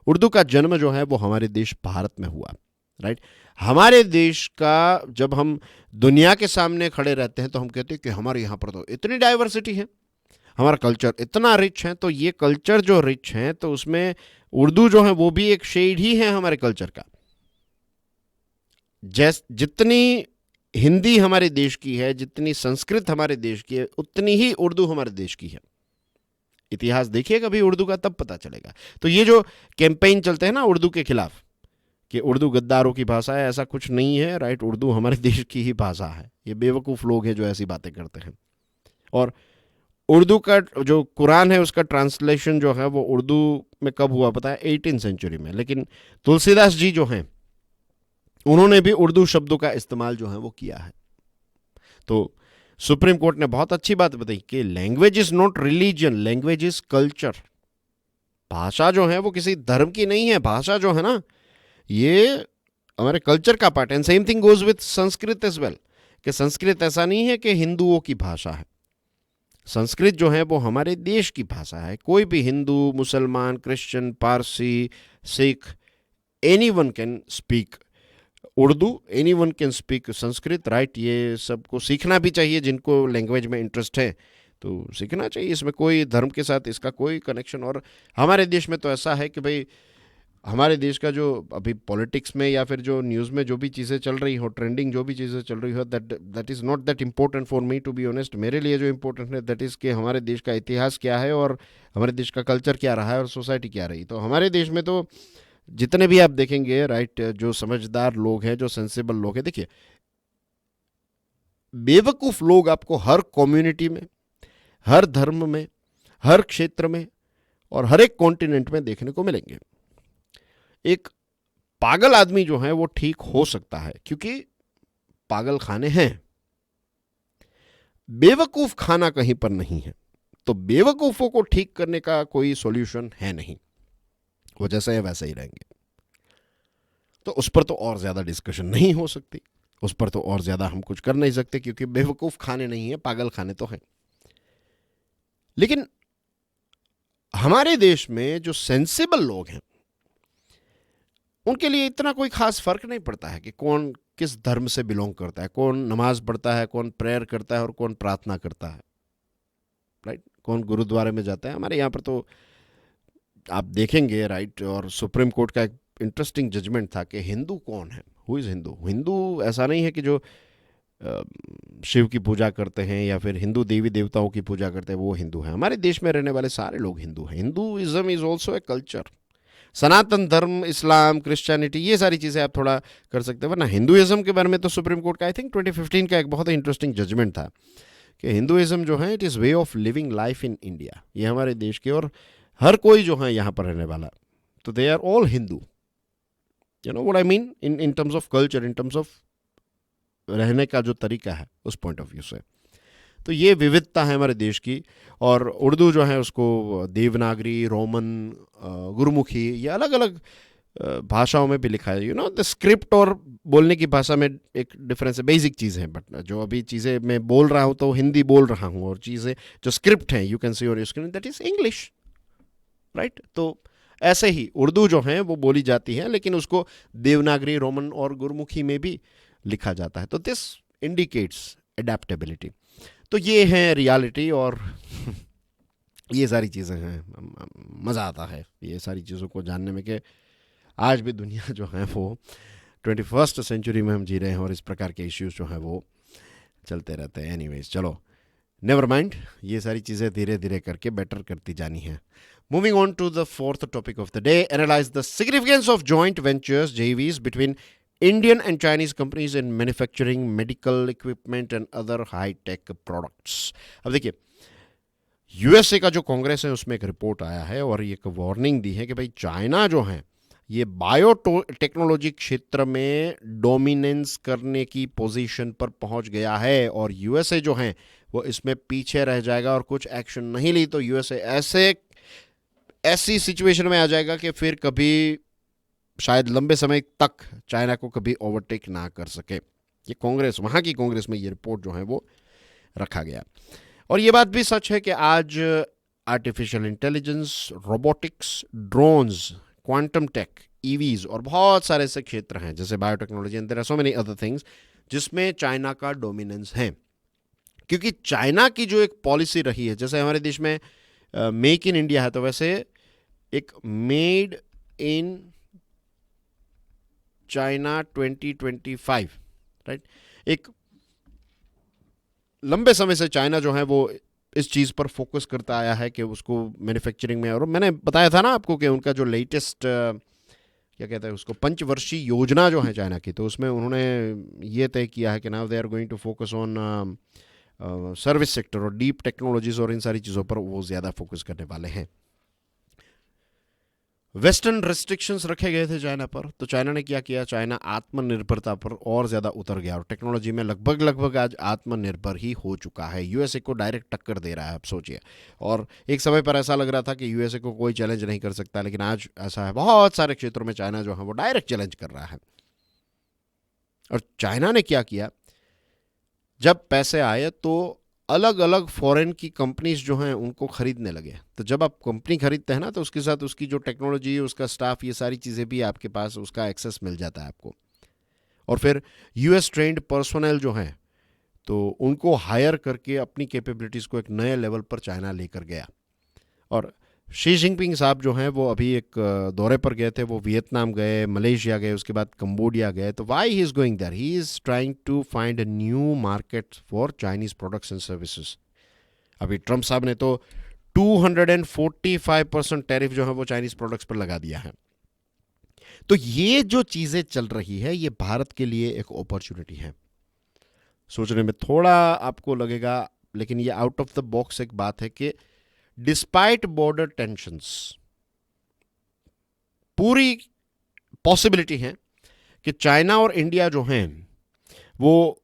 Urdu का जन्म जो है वो हमारे देश भारत में हुआ, राइट। हमारे देश का जब हम दुनिया के सामने खड़े रहते हैं तो हम कहते हैं कि हमारे यहाँ पर तो इतनी डाइवर्सिटी है, हमारा कल्चर इतना रिच है। तो ये कल्चर जो रिच है तो उसमें उर्दू जो है वो भी एक शेड ही है हमारे कल्चर का। जितनी हिंदी हमारे देश की है, जितनी संस्कृत हमारे देश की है, उतनी ही उर्दू हमारे देश की है। इतिहास देखिए कभी उर्दू का, तब पता चलेगा। तो ये जो कैंपेन चलते हैं ना उर्दू के खिलाफ कि उर्दू गद्दारों की भाषा है, ऐसा कुछ नहीं है, राइट। उर्दू हमारे देश की ही भाषा है। ये बेवकूफ़ लोग हैं जो ऐसी बातें करते हैं। और उर्दू का जो कुरान है उसका ट्रांसलेशन जो है वो उर्दू में कब हुआ पता है? 18वीं सेंचुरी में। लेकिन तुलसीदास जी जो हैं उन्होंने भी उर्दू शब्दों का इस्तेमाल जो है वो किया है। तो सुप्रीम कोर्ट ने बहुत अच्छी बात बताई कि language is not religion, language is culture. भाषा जो है वो किसी धर्म की नहीं है, भाषा जो है ना ये हमारे कल्चर का पार्ट है। And same thing goes with Sanskrit as well, कि संस्कृत ऐसा नहीं है कि हिंदुओं की भाषा है। संस्कृत जो है वो हमारे देश की भाषा है। कोई भी हिंदू, मुसलमान, Christian, Parsi, Sikh, anyone can speak Urdu, anyone can speak Sanskrit, right. ये सबको सीखना भी चाहिए, जिनको लैंग्वेज में इंटरेस्ट है तो सीखना चाहिए। इसमें कोई धर्म के साथ इसका कोई कनेक्शन। और हमारे देश में तो ऐसा है कि भाई हमारे देश का जो अभी पॉलिटिक्स में या फिर जो न्यूज़ में जो भी चीज़ें चल रही हो, ट्रेंडिंग जो भी चीज़ें चल रही हो, that is not that important for me to be honest. मेरे लिए जो इम्पोर्टेंट है दैट इज़ कि हमारे देश का इतिहास क्या है और हमारे देश का कल्चर क्या रहा है और सोसाइटी क्या रही। तो हमारे देश में तो जितने भी आप देखेंगे, राइट, जो समझदार लोग हैं, जो सेंसिबल लोग हैं, देखिए बेवकूफ़ लोग आपको हर कम्युनिटी में, हर धर्म में, हर क्षेत्र में और हर एक कॉन्टिनेंट में देखने को मिलेंगे। एक पागल आदमी जो है वो ठीक हो सकता है क्योंकि पागल खाने हैं, बेवकूफ खाना कहीं पर नहीं है। तो बेवकूफों को ठीक करने का कोई सॉल्यूशन है नहीं, वो जैसे है वैसे ही रहेंगे। तो उस पर तो और ज्यादा डिस्कशन नहीं हो सकती, उस पर तो और ज्यादा हम कुछ कर नहीं सकते क्योंकि बेवकूफ खाने नहीं है, पागल खाने तो हैं। लेकिन हमारे देश में जो सेंसिबल लोग हैं उनके लिए इतना कोई खास फर्क नहीं पड़ता है कि कौन किस धर्म से बिलोंग करता है, कौन नमाज पढ़ता है, कौन प्रेयर करता है और कौन प्रार्थना करता है, राइट, कौन गुरुद्वारे में जाता है। हमारे यहाँ पर तो आप देखेंगे, राइट, और सुप्रीम कोर्ट का एक इंटरेस्टिंग जजमेंट था कि हिंदू कौन है, हु इज़ हिंदू। हिंदू ऐसा नहीं है कि जो शिव की पूजा करते हैं या फिर हिंदू देवी देवताओं की पूजा करते हैं वो हिंदू है। हमारे देश में रहने वाले सारे लोग हिंदू हैं। Hinduism is also a culture. Sanatan Dharma, Islam, Christianity, ये सारी चीज़ें आप थोड़ा कर सकते हैं, वरना हिंदुइज्म के बारे में तो सुप्रीम कोर्ट का आई थिंक 2015 का एक बहुत ही इंटरेस्टिंग जजमेंट था कि हिंदुइज्म जो है it is way of living life in India. ये हमारे देश के और हर कोई जो है यहाँ पर रहने वाला, तो they are all Hindu. You know what I mean in terms of culture, in terms of रहने का जो तरीका है उस पॉइंट ऑफ व्यू से। तो ये विविधता है हमारे देश की। और उर्दू जो है उसको देवनागरी, रोमन, गुरुमुखी, ये अलग अलग भाषाओं में भी लिखा है। यू नो द स्क्रिप्ट और बोलने की भाषा में एक डिफरेंस है, बेसिक चीज़ है। बट जो अभी चीज़ें मैं बोल रहा हूँ तो हिंदी बोल रहा हूँ, और चीज़ें जो स्क्रिप्ट हैं you can see your screen that is English, right. तो ऐसे ही उर्दू जो है वो बोली जाती है, लेकिन उसको देवनागरी, रोमन और गुरुमुखी में भी लिखा जाता है। तो दिस इंडिकेट्स एडेप्टेबिलिटी। तो ये है रियलिटी। और ये सारी चीज़ें हैं, मज़ा आता है ये सारी चीज़ों को जानने में कि आज भी दुनिया जो है वो 21st सेंचुरी में हम जी रहे हैं और इस प्रकार के इश्यूज जो हैं वो चलते रहते हैं। एनीवेज, चलो नेवर माइंड, ये सारी चीज़ें धीरे धीरे करके बेटर करती जानी है। Moving on to the fourth topic of the day, analyze the significance of joint ventures JVs between Indian and Chinese companies in manufacturing medical equipment and other high tech products. अब देखिए, USA का जो कांग्रेस है उसमें एक report आया है और एक वार्निंग दी है कि भाई चाइना जो है ये बायो टेक्नोलॉजी क्षेत्र में डोमिनेंस करने की पोजीशन पर पहुंच गया है और यूएसए जो है वो इसमें पीछे रह जाएगा और कुछ एक्शन नहीं ली तो यूएसए ऐसी सिचुएशन में आ जाएगा कि फिर कभी शायद लंबे समय तक चाइना को कभी ओवरटेक ना कर सके। ये कांग्रेस, वहाँ की कांग्रेस में ये रिपोर्ट जो है वो रखा गया। और ये बात भी सच है कि आज artificial intelligence, robotics, drones, quantum tech, EVs और बहुत सारे ऐसे क्षेत्र हैं जैसे biotechnology and there are so many other things जिसमें चाइना का डोमिनेंस है। क्योंकि चाइना की जो एक पॉलिसी रही है, जैसे हमारे देश में मेक इन इंडिया है, तो वैसे एक मेड इन चाइना 2025, राइट, एक लंबे समय से चाइना जो है वो इस चीज़ पर फोकस करता आया है कि उसको मैन्युफैक्चरिंग में, और मैंने बताया था ना आपको कि उनका जो लेटेस्ट क्या कहते हैं उसको, पंचवर्षीय योजना जो है चाइना की, तो उसमें उन्होंने ये तय किया है कि now they are going to focus on service sector और डीप टेक्नोलॉजीज और इन सारी चीज़ों पर वो ज़्यादा फोकस करने वाले हैं। वेस्टर्न रेस्ट्रिक्शंस रखे गए थे चाइना पर, तो चाइना ने क्या किया, चाइना आत्मनिर्भरता पर और ज़्यादा उतर गया और टेक्नोलॉजी में लगभग आज आत्मनिर्भर ही हो चुका है। यूएसए को डायरेक्ट टक्कर दे रहा है, अब सोचिए। और एक समय पर ऐसा लग रहा था कि यूएसए को कोई चैलेंज नहीं कर सकता, लेकिन आज ऐसा है, बहुत सारे क्षेत्रों में चाइना जो है वो डायरेक्ट चैलेंज कर रहा है। और चाइना ने क्या किया, जब पैसे आए तो अलग अलग फॉरेन की कंपनीज जो हैं उनको खरीदने लगे। तो जब आप कंपनी खरीदते हैं ना, तो उसके साथ उसकी जो टेक्नोलॉजी, उसका स्टाफ, ये सारी चीज़ें भी आपके पास, उसका एक्सेस मिल जाता है आपको। और फिर यूएस ट्रेंड पर्सोनल जो हैं तो उनको हायर करके अपनी कैपेबिलिटीज़ को एक नए लेवल पर चाइना लेकर गया। और शी जिनपिंग साहब जो हैं वो अभी एक दौरे पर गए थे, वो वियतनाम गए, मलेशिया गए, उसके बाद कंबोडिया गए। तो why he is going there, he is trying to find a new market for Chinese products and services. अभी ट्रंप साहब ने तो 245% टैरिफ जो है वो चाइनीज़ प्रोडक्ट्स पर लगा दिया है। तो ये जो चीज़ें चल रही है ये भारत के लिए एक अपॉर्चुनिटी है। सोचने में थोड़ा आपको लगेगा, लेकिन ये आउट ऑफ द बॉक्स एक बात है कि डिस्पाइट बॉर्डर टेंशंस, पूरी पॉसिबिलिटी है कि चाइना और इंडिया जो हैं वो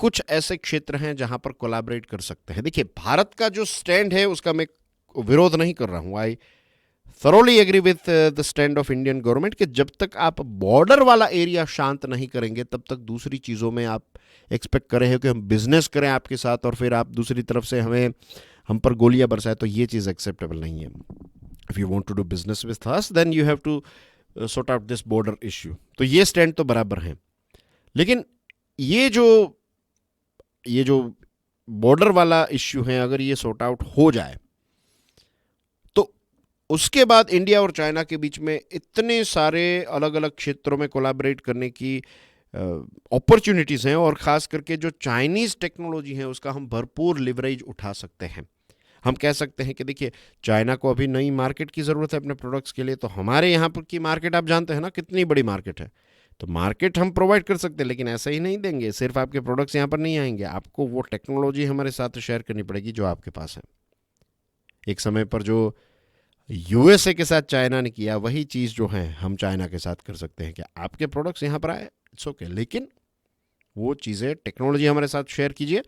कुछ ऐसे क्षेत्र हैं जहां पर कोलैबोरेट कर सकते हैं। देखिए, भारत का जो स्टैंड है उसका मैं विरोध नहीं कर रहा हूं। I thoroughly agree with the stand of Indian government कि जब तक आप बॉर्डर वाला एरिया शांत नहीं करेंगे तब तक दूसरी चीज़ों में आप एक्सपेक्ट कर रहे हो कि हम बिजनेस करें आपके साथ और फिर आप दूसरी तरफ से हम पर गोलियां बरसाए, तो ये चीज़ एक्सेप्टेबल नहीं है। If you want to do business with us then you have to sort out this border issue. तो ये स्टैंड तो बराबर है, लेकिन ये जो बॉर्डर वाला इश्यू है अगर ये सॉर्ट आउट हो जाए तो उसके बाद इंडिया और चाइना के बीच में इतने सारे अलग अलग क्षेत्रों में कोलैबोरेट करने की अपॉर्चुनिटीज़ हैं और ख़ास करके जो चाइनीज़ टेक्नोलॉजी है उसका हम भरपूर लिवरेज उठा सकते हैं। हम कह सकते हैं कि देखिए, चाइना को अभी नई मार्केट की ज़रूरत है अपने प्रोडक्ट्स के लिए, तो हमारे यहाँ पर की मार्केट आप जानते हैं ना कितनी बड़ी मार्केट है। तो मार्केट हम प्रोवाइड कर सकते हैं, लेकिन ऐसा ही नहीं देंगे, सिर्फ आपके प्रोडक्ट्स यहाँ पर नहीं आएंगे, आपको वो टेक्नोलॉजी हमारे साथ शेयर करनी पड़ेगी जो आपके पास है। एक समय पर जो यूएसए के साथ चाइना ने किया वही चीज़ जो है हम चाइना के साथ कर सकते हैं कि आपके प्रोडक्ट्स यहाँ पर आए, इट्स ओके, लेकिन वो चीज़ें, टेक्नोलॉजी हमारे साथ शेयर कीजिए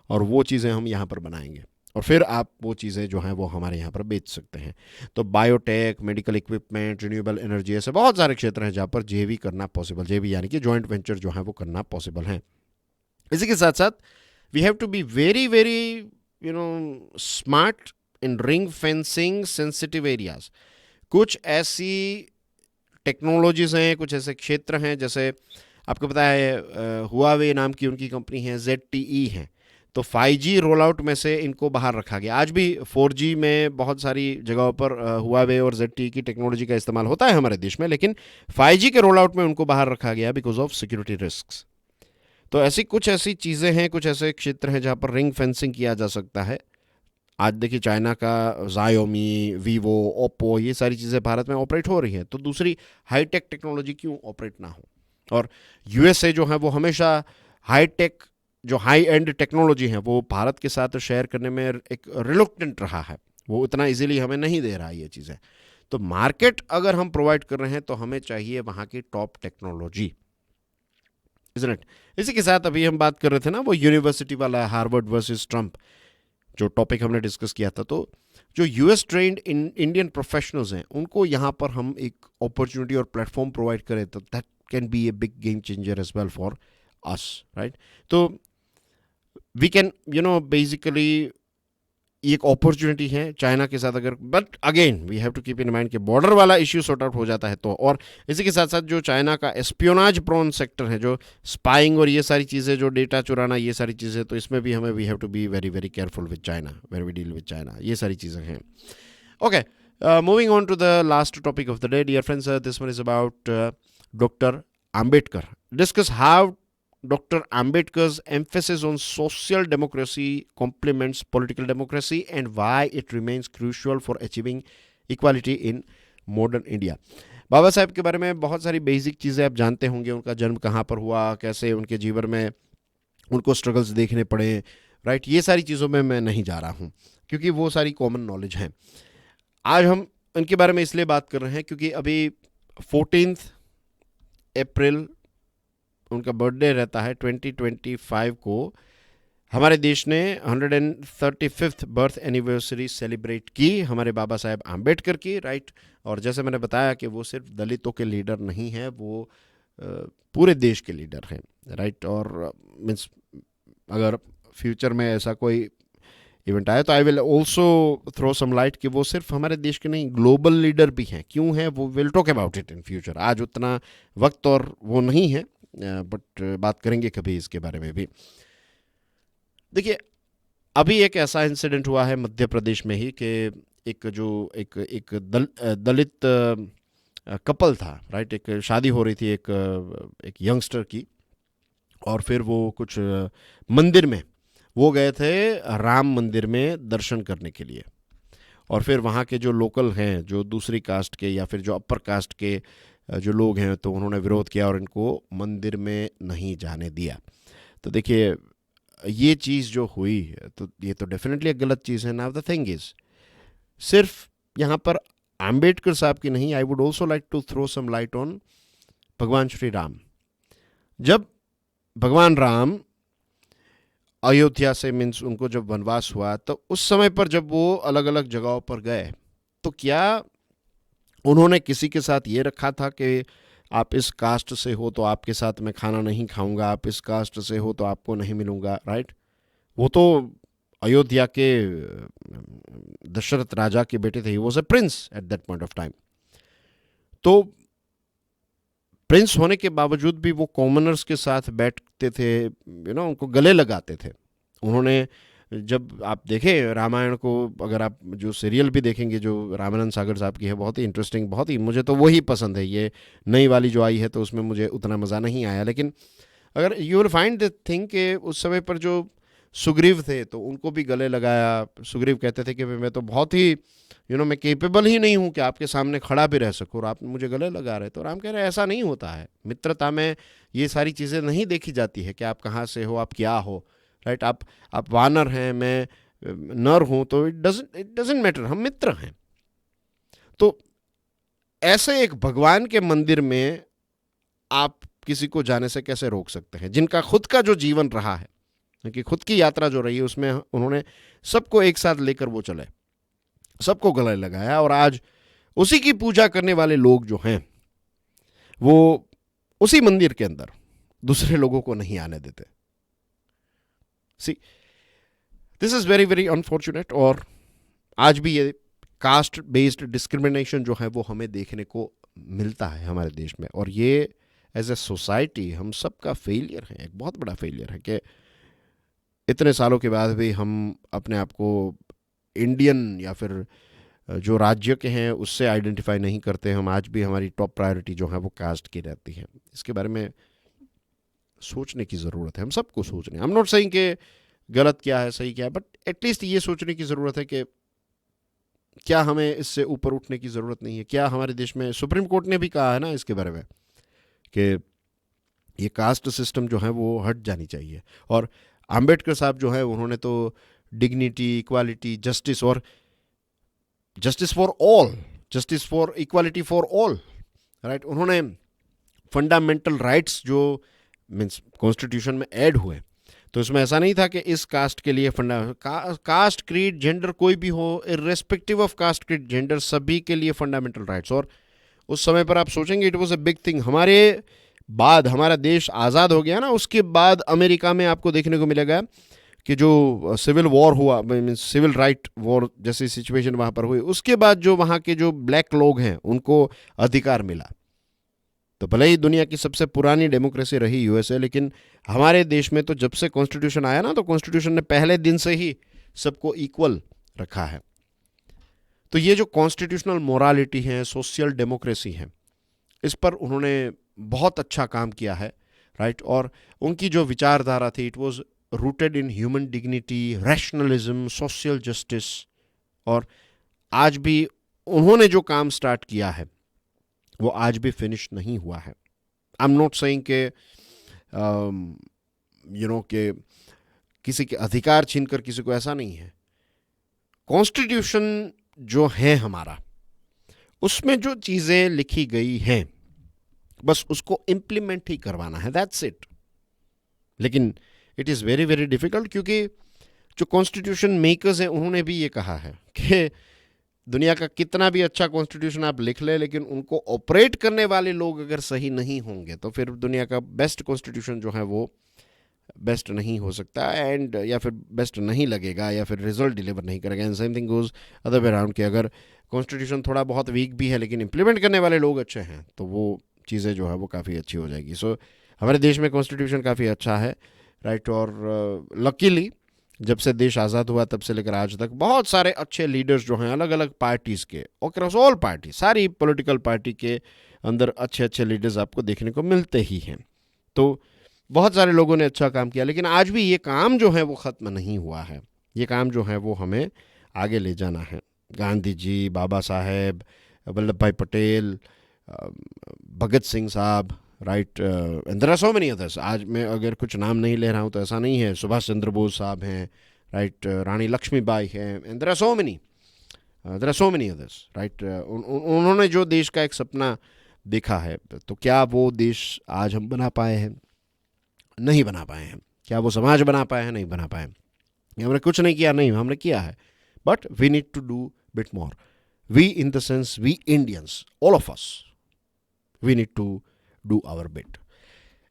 और वो चीज़ें हम यहाँ पर बनाएंगे और फिर आप वो चीज़ें जो हैं वो हमारे यहाँ पर बेच सकते हैं। तो biotech, medical equipment, renewable energy, ऐसे बहुत सारे क्षेत्र हैं जहाँ पर जेवी करना पॉसिबल, जेवी यानी कि जॉइंट वेंचर जो है वो करना पॉसिबल है। इसी के साथ साथ we have to be very very smart in ring fencing sensitive areas. कुछ ऐसी टेक्नोलॉजीज़ हैं, कुछ ऐसे क्षेत्र हैं, जैसे आपको पता है हुआवे नाम की उनकी कंपनी है, ZTE है, तो 5G रोल आउट में से इनको बाहर रखा गया। आज भी 4G में बहुत सारी जगहों पर हुआवे और ZTE की टेक्नोलॉजी का इस्तेमाल होता है हमारे देश में, लेकिन 5G के रोल आउट में उनको बाहर रखा गया बिकॉज ऑफ सिक्योरिटी रिस्क। तो ऐसी चीज़ें हैं, कुछ ऐसे क्षेत्र हैं जहाँ पर रिंग फेंसिंग किया जा सकता है। आज देखिए चाइना का Xiaomi, वीवो, ओप्पो, ये सारी चीज़ें भारत में ऑपरेट हो रही हैं, तो दूसरी हाईटेक टेक्नोलॉजी क्यों ऑपरेट ना हो। और यूएसए जो है वो हमेशा हाईटेक जो हाई एंड टेक्नोलॉजी है वो भारत के साथ शेयर करने में एक रिलुक्टेंट रहा है, वो इतना इजीली हमें नहीं दे रहा है ये चीज़ें। तो मार्केट अगर हम प्रोवाइड कर रहे हैं तो हमें चाहिए वहाँ की टॉप टेक्नोलॉजी, इज़न्ट इट। इसी के साथ अभी हम बात कर रहे थे ना वो यूनिवर्सिटी वाला, हार्वर्ड वर्सेस ट्रंप, जो टॉपिक हमने डिस्कस किया था। तो जो यूएस ट्रेंड इंडियन प्रोफेशनल्स हैं उनको यहाँ पर हम एक अपॉर्चुनिटी और प्लेटफॉर्म प्रोवाइड करें तो that can be a big game changer as well for us, right. तो वी कैन बेसिकली ये एक अपॉर्चुनिटी है चाइना के साथ अगर, but again we have to keep in mind कि बॉर्डर वाला इश्यू सॉर्ट आउट हो जाता है तो। और इसी के साथ साथ जो चाइना का एस्पियोनाज प्रोन सेक्टर है, जो स्पाइंग और ये सारी चीज़ें, जो डेटा चुराना, ये सारी चीज़ें, तो इसमें भी हमें we have to be very very careful with China where we deal with China, ये सारी चीज़ें हैं। Okay, moving on to the last topic of the day dear friends, this one is about doctor Ambedkar. Discuss how Dr. Ambedkar's emphasis on social democracy complements political democracy and why it remains crucial for achieving equality in modern India. बाबा साहब के बारे में बहुत सारी basic चीज़ें आप जानते होंगे, उनका जन्म कहाँ पर हुआ, कैसे उनके जीवन में उनको स्ट्रगल्स देखने पड़े, राइट। ये सारी चीज़ों में मैं नहीं जा रहा हूँ क्योंकि वो सारी कॉमन नॉलेज हैं। आज हम इनके बारे में इसलिए बात कर रहे हैं क्योंकि अभी 14 अप्रैल उनका बर्थडे रहता है। 2025 को हमारे देश ने 135th बर्थ एनिवर्सरी सेलिब्रेट की हमारे बाबा साहेब आम्बेडकर की, राइट। और जैसे मैंने बताया कि वो सिर्फ दलितों के लीडर नहीं हैं, वो पूरे देश के लीडर हैं, राइट। और मीन्स अगर फ्यूचर में ऐसा कोई इवेंट आया तो I will also throw some light कि वो सिर्फ हमारे देश के नहीं, ग्लोबल लीडर भी हैं। क्यों हैं वो, will talk about it in future. आज उतना वक्त और वो नहीं है, बट बात करेंगे कभी इसके बारे में भी। देखिए अभी एक ऐसा इंसिडेंट हुआ है मध्य प्रदेश में ही कि एक दलित कपल था, राइट। एक शादी हो रही थी एक यंगस्टर की, और फिर वो कुछ मंदिर में वो गए थे, राम मंदिर में दर्शन करने के लिए। और फिर वहाँ के जो लोकल हैं, जो दूसरी कास्ट के या फिर जो अपर कास्ट के जो लोग हैं, तो उन्होंने विरोध किया और इनको मंदिर में नहीं जाने दिया। तो देखिए ये चीज़ जो हुई तो ये तो डेफिनेटली एक गलत चीज़ है। नाउ द थिंग इज, सिर्फ यहाँ पर आम्बेडकर साहब की नहीं, I would also like to throw some light on भगवान श्री राम। जब भगवान राम अयोध्या से मीन्स उनको जब वनवास हुआ, तो उस समय पर जब वो अलग अलग जगहों पर गए, तो क्या उन्होंने किसी के साथ ये रखा था कि आप इस कास्ट से हो तो आपके साथ मैं खाना नहीं खाऊंगा, आप इस कास्ट से हो तो आपको नहीं मिलूंगा, राइट। वो तो अयोध्या के दशरथ राजा के बेटे थे, he was a Prince at that point of time. तो प्रिंस होने के बावजूद भी वो कॉमनर्स के साथ बैठते थे, उनको गले लगाते थे। उन्होंने, जब आप देखें रामायण को, अगर आप जो सीरियल भी देखेंगे जो रामानंद सागर साहब की है, बहुत ही इंटरेस्टिंग, बहुत ही, मुझे तो वही पसंद है। ये नई वाली जो आई है तो उसमें मुझे उतना मज़ा नहीं आया, लेकिन अगर you will find the thing कि उस समय पर जो सुग्रीव थे तो उनको भी गले लगाया। सुग्रीव कहते थे कि मैं तो बहुत ही मैं केपेबल ही नहीं हूँ कि आपके सामने खड़ा भी रह सकूँ और आप मुझे गले लगा रहे। तो राम कह रहे ऐसा नहीं होता है, मित्रता में ये सारी चीज़ें नहीं देखी जाती है कि आप कहाँ से हो, आप क्या हो, राइट। आप वानर हैं, मैं नर हूँ, तो इट डजंट मैटर, हम मित्र हैं। तो ऐसे एक भगवान के मंदिर में आप किसी को जाने से कैसे रोक सकते हैं, जिनका खुद का जो जीवन रहा है, कि खुद की यात्रा जो रही है उसमें उन्होंने सबको एक साथ लेकर वो चले, सबको गले लगाया, और आज उसी की पूजा करने वाले लोग जो हैं वो उसी मंदिर के अंदर दूसरे लोगों को नहीं आने देते। See, this is very very unfortunate. और आज भी ये कास्ट बेस्ड डिस्क्रिमिनेशन जो है वो हमें देखने को मिलता है हमारे देश में, और ये एज ए सोसाइटी हम सबका फेलियर है, एक बहुत बड़ा फेलियर है कि इतने सालों के बाद भी हम अपने आप को इंडियन या फिर जो राज्य के हैं उससे आइडेंटिफाई नहीं करते। हम आज भी, हमारी टॉप प्रायोरिटी जो है वो कास्ट की रहती है। इसके बारे में सोचने की ज़रूरत है, हम सबको सोचने। आई एम नॉट सेइंग कि गलत क्या है सही क्या है, बट एटलीस्ट ये सोचने की ज़रूरत है कि क्या हमें इससे ऊपर उठने की ज़रूरत नहीं है। क्या हमारे देश में सुप्रीम कोर्ट ने भी कहा है ना इसके बारे में कि ये कास्ट सिस्टम जो है वो हट जानी चाहिए। और आम्बेडकर साहब जो है उन्होंने तो डिग्निटी, इक्वालिटी, जस्टिस और justice for all, justice for equality for all, right, उन्होंने फंडामेंटल राइट्स जो मीन्स कॉन्स्टिट्यूशन में ऐड हुए, तो इसमें ऐसा नहीं था कि इस कास्ट के लिए कास्ट, क्रीड, जेंडर कोई भी हो, irrespective of caste, creed, gender, सभी के लिए फंडामेंटल राइट्स। और उस समय पर आप सोचेंगे it was a big thing. हमारे बाद हमारा देश आज़ाद हो गया ना, उसके बाद अमेरिका में आपको देखने को मिलेगा कि जो सिविल वॉर हुआ, मीन्स सिविल राइट वॉर जैसी सिचुएशन वहाँ पर हुई, उसके बाद जो वहाँ के जो ब्लैक लोग हैं उनको अधिकार मिला। तो भले ही दुनिया की सबसे पुरानी डेमोक्रेसी रही यूएसए, लेकिन हमारे देश में तो जब से कॉन्स्टिट्यूशन आया ना, तो कॉन्स्टिट्यूशन ने पहले दिन से ही सबको इक्वल रखा है। तो ये जो कॉन्स्टिट्यूशनल मोरालिटी है, सोशल डेमोक्रेसी है, इस पर उन्होंने बहुत अच्छा काम किया है, राइट। और उनकी जो विचारधारा थी, it was rooted in human dignity, rationalism, social justice. और आज भी उन्होंने जो काम स्टार्ट किया है वो आज भी फिनिश नहीं हुआ है। आई एम नॉट सेइंग के के किसी के अधिकार छीनकर किसी को, ऐसा नहीं है। कॉन्स्टिट्यूशन जो है हमारा, उसमें जो चीज़ें लिखी गई हैं बस उसको इम्प्लीमेंट ही करवाना है, दैट्स इट। लेकिन it is very very difficult, क्योंकि जो कॉन्स्टिट्यूशन मेकर्स हैं उन्होंने भी ये कहा है कि दुनिया का कितना भी अच्छा कॉन्स्टिट्यूशन आप लिख ले, लेकिन उनको ऑपरेट करने वाले लोग अगर सही नहीं होंगे तो फिर दुनिया का बेस्ट कॉन्स्टिट्यूशन जो है वो बेस्ट नहीं हो सकता, एंड या फिर बेस्ट नहीं लगेगा, या फिर रिजल्ट डिलीवर नहीं करेगा। And same thing goes other way around, कि अगर कॉन्स्टिट्यूशन थोड़ा बहुत वीक भी है लेकिन इम्प्लीमेंट करने वाले लोग अच्छे हैं तो वो चीज़ें जो है वो काफ़ी अच्छी हो जाएगी। सो हमारे देश में कॉन्स्टिट्यूशन काफ़ी अच्छा है, राइट। और लकीली जब से देश आज़ाद हुआ तब से लेकर आज तक बहुत सारे अच्छे लीडर्स जो हैं अलग अलग पार्टीज़ के, अक्रॉस ऑल पार्टी, सारी पॉलिटिकल पार्टी के अंदर अच्छे अच्छे लीडर्स आपको देखने को मिलते ही हैं। तो बहुत सारे लोगों ने अच्छा काम किया, लेकिन आज भी ये काम जो है वो ख़त्म नहीं हुआ है। ये काम जो है वो हमें आगे ले जाना है। गांधी जी, बाबा साहेब, वल्लभ भाई पटेल, भगत सिंह साहब, right, and there are so many others. आज मैं अगर कुछ नाम नहीं ले रहा हूँ तो ऐसा नहीं है। सुभाष चंद्र बोस साहब हैं, राइट, रानी लक्ष्मीबाई हैं, and there are so many others, right. उन्होंने जो देश का एक सपना देखा है, तो क्या वो देश आज हम बना पाए हैं? नहीं बना पाए हैं। क्या वो समाज बना पाए हैं? नहीं बना पाए। हमने कुछ नहीं किया, नहीं, हमने किया है, but we need to do bit more. We in the sense we Indians, all of us, we need to do our bit.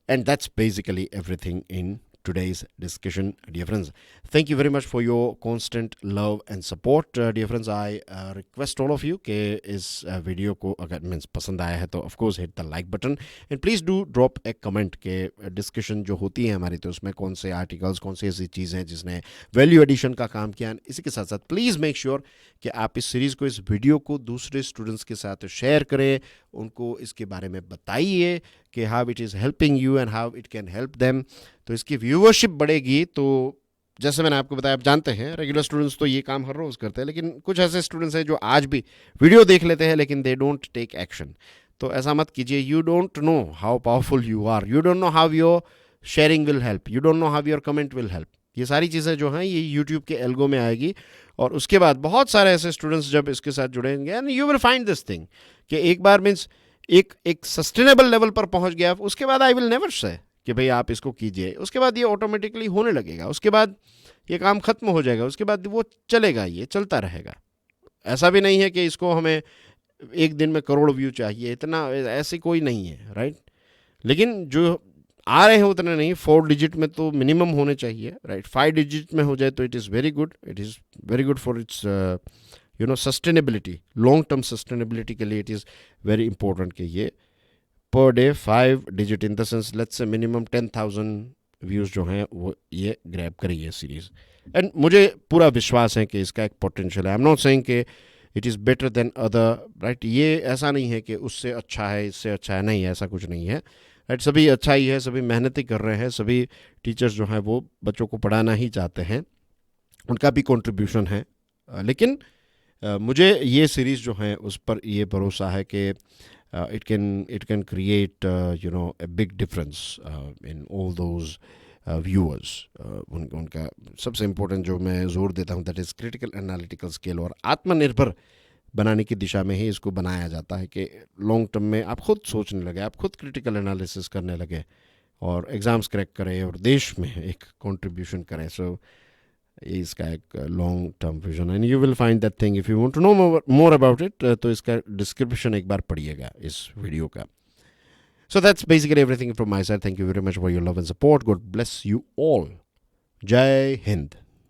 And that's basically everything in today's discussion, dear friends. Thank you very much for your constant love and support, dear friends. I request all of you कि इस video को अगर means पसंद आया है तो of course hit the like button, and please do drop A comment के discussion जो होती है हमारी, तो उसमें कौन से आर्टिकल्स, कौन सी ऐसी चीज़ें हैं जिसने वैल्यू एडिशन का काम किया। इसी के साथ साथ प्लीज़ मेक श्योर कि आप इस सीरीज़ को, इस वीडियो को दूसरे स्टूडेंट्स के साथ शेयर करें, उनको इसके बारे में बताइए कि how it is helping you and how it can help them. तो इसकी व्यूअरशिप बढ़ेगी। तो जैसे मैंने आपको बताया, आप जानते हैं रेगुलर स्टूडेंट्स तो ये काम हर रोज़ करते हैं, लेकिन कुछ ऐसे स्टूडेंट्स हैं जो आज भी वीडियो देख लेते हैं लेकिन दे डोंट टेक एक्शन। तो ऐसा मत कीजिए। You don't know how powerful you are, you don't know how your sharing will help, you don't know how your comment will help. ये सारी चीज़ें जो हैं ये यूट्यूब के एल्गो में आएगी, और उसके बाद बहुत सारे ऐसे स्टूडेंट्स जब इसके साथ जुड़ेंगे, and you will find this thing कि एक बार मीन्स एक सस्टेनेबल लेवल पर पहुंच गया, उसके बाद आई विल नेवर से कि भाई आप इसको कीजिए, उसके बाद ये ऑटोमेटिकली होने लगेगा, उसके बाद ये काम खत्म हो जाएगा, उसके बाद वो चलेगा, ये चलता रहेगा। ऐसा भी नहीं है कि इसको हमें एक दिन में करोड़ व्यू चाहिए, इतना ऐसी कोई नहीं है, राइट। लेकिन जो आ रहे हैं उतने नहीं, 4 डिजिट में तो मिनिमम होने चाहिए, राइट। 5 डिजिट में हो जाए तो it is very good, it is very good for its sustainability, long term sustainability के लिए इट इज़ वेरी इंपॉर्टेंट कि ये per day 5 digit, in the sense let's say minimum 10,000 views जो हैं वो ये ग्रैब करी ये सीरीज़। एंड मुझे पूरा विश्वास है कि इसका एक पोटेंशियल है। आई एम नॉट सेइंग कि it is better than other, right. ये ऐसा नहीं है कि उससे अच्छा है, इससे अच्छा है, नहीं, ऐसा कुछ नहीं है, राइट। सभी अच्छा ही है, सभी मेहनत ही कर रहे हैं, सभी टीचर्स जो हैं वो बच्चों को पढ़ाना ही चाहते हैं, उनका भी कंट्रीब्यूशन है। लेकिन मुझे ये सीरीज़ जो है उस पर ये भरोसा है कि it can create a big difference in all those viewers. उनका सबसे इम्पोर्टेंट जो मैं जोर देता हूँ that is critical analytical skill, और आत्मनिर्भर बनाने की दिशा में ही इसको बनाया जाता है कि लॉन्ग टर्म में आप खुद सोचने लगे, आप खुद क्रिटिकल एनालिसिस करने लगे और एग्ज़ाम्स क्रैक करें और देश में एक कंट्रीब्यूशन करें। सो इसका एक long term vision, and you will find that thing. If you want to know more about it तो इसका डिस्क्रिप्शन एक बार पढ़िएगा इस वीडियो का। So that's basically everything from my side. Thank you very much for your love and support. God bless you all. Jai Hind.